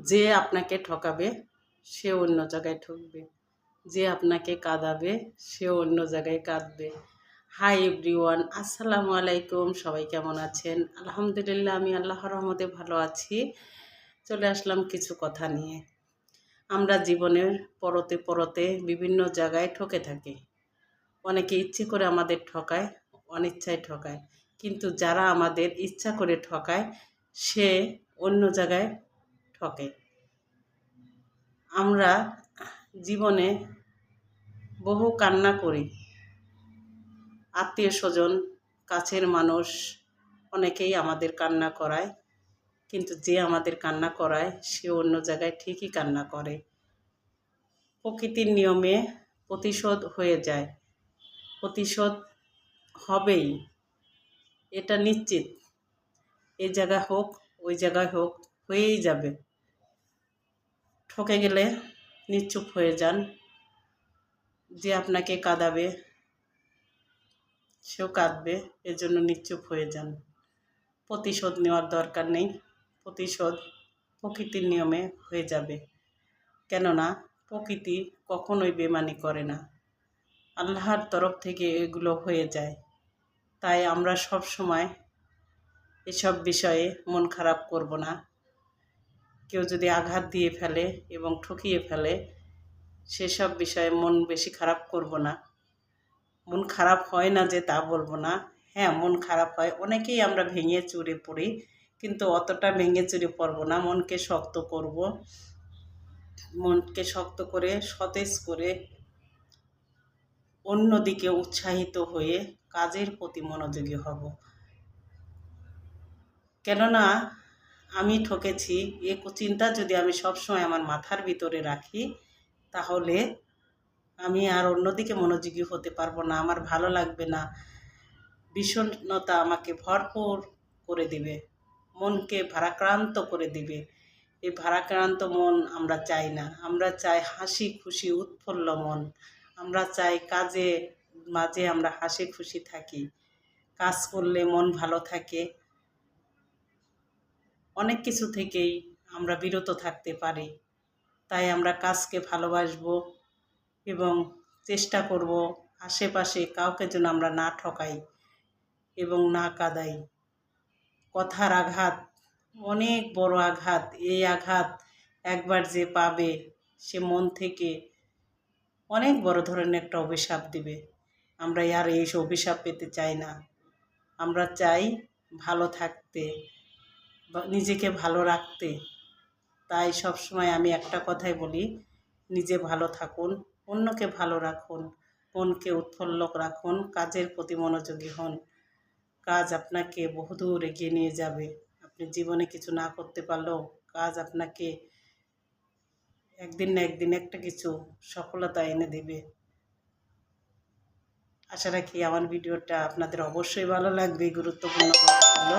যে আপনাকে ঠকাবে সে অন্য জায়গায় ঠকবে, যে আপনাকে কাঁদাবে সে অন্য জায়গায় কাঁদবে। হাই এভরিওয়ান, আসসালামু আলাইকুম। সবাই কেমন আছেন? আলহামদুলিল্লাহ, আমি আল্লাহর রহমতে ভালো আছি। চলে আসলাম কিছু কথা নিয়ে। আমরা জীবনের পরতে পরতে বিভিন্ন জায়গায় ঠকে থাকি। অনেকে ইচ্ছে করে আমাদের ঠকায়, অনিচ্ছায় ঠকায়, কিন্তু যারা আমাদের ইচ্ছা করে ঠকায় সে অন্য জায়গায় ঠকে। আমরা জীবনে বহু কান্না করি, আত্মীয় স্বজন, কাছের মানুষ অনেকেই আমাদের কান্না করায়, কিন্তু যে আমাদের কান্না করায় সে অন্য জায়গায় ঠিকই কান্না করে। প্রকৃতির নিয়মে প্রতিশোধ হয়ে যায়, প্রতিশোধ হবেই, এটা নিশ্চিত। এই জায়গা হোক ওই জায়গায় হোক, হয়েই যাবে। ঠকে গেলে নিশ্চুপ হয়ে যান। যে আপনাকে কাঁদাবে সেও কাঁদবে, এজন্য নিশ্চুপ হয়ে যান। প্রতিশোধ নেওয়ার দরকার নেই, প্রতিশোধ প্রকৃতির নিয়মে হয়ে যাবে। কেননা প্রকৃতি কখনোই বেমানি করে না, আল্লাহর তরফ থেকে এগুলো হয়ে যায়। তাই আমরা সব সময় এসব বিষয়ে মন খারাপ করব না। কেউ যদি আঘাত দিয়ে ফেলে এবং ঠকিয়ে ফেলে, সেসব বিষয়ে মন বেশি খারাপ করব না। মন খারাপ হয় না যে তা বলবো না, হ্যাঁ মন খারাপ হয়, অনেকেই আমরা ভেঙে চুরে পড়ি, কিন্তু অতটা ভেঙে চুরে পড়বো না। মনকে শক্ত করব, মনকে শক্ত করে সতেজ করে অন্যদিকে উৎসাহিত হয়ে কাজের প্রতি মনোযোগী হব। কেননা আমি ঠকেছি এ চিন্তা যদি আমি সবসময় আমার মাথার ভিতরে রাখি, তাহলে আমি আর অন্যদিকে মনোযোগী হতে পারবো না, আমার ভালো লাগবে না, বিষণ্ণতা আমাকে ভরপুর করে দিবে, মনকে ভারাক্রান্ত করে দিবে। এই ভারাক্রান্ত মন আমরা চাই না, আমরা চাই হাসি খুশি উৎফুল্ল মন। আমরা চাই কাজে মাঝে আমরা হাসি খুশি থাকি, কাজ করলে মন ভালো থাকে, অনেক কিছু থেকেই আমরা বিরত থাকতে পারি। তাই আমরা কাজকে ভালোবাসবো এবং চেষ্টা করব আশেপাশে কাউকে যেন আমরা না ঠকাই এবং না কাঁদাই। কথার আঘাত অনেক বড় আঘাত, এই আঘাত একবার যে পাবে সে মন থেকে অনেক বড় ধরনের একটা অভিশাপ দিবে। আমরা আর এই অভিশাপ পেতে চাই না, আমরা চাই ভালো থাকতে, নিজেকে ভালো রাখতে। তাই সবসময় আমি একটা কথাই বলি, নিজে ভালো থাকুন, অন্যকে ভালো রাখুন, মনকে উৎফুল্ল রাখুন, কাজের প্রতি মনোযোগী হন। কাজ আপনাকে বহুদূর এগিয়ে নিয়ে যাবে। আপনি জীবনে কিছু না করতে পারলেও কাজ আপনাকে একদিন না একদিন একটা কিছু সফলতা এনে দেবে। আশা রাখি আমার ভিডিওটা আপনাদের অবশ্যই ভালো লাগবে। গুরুত্বপূর্ণ কথাগুলো।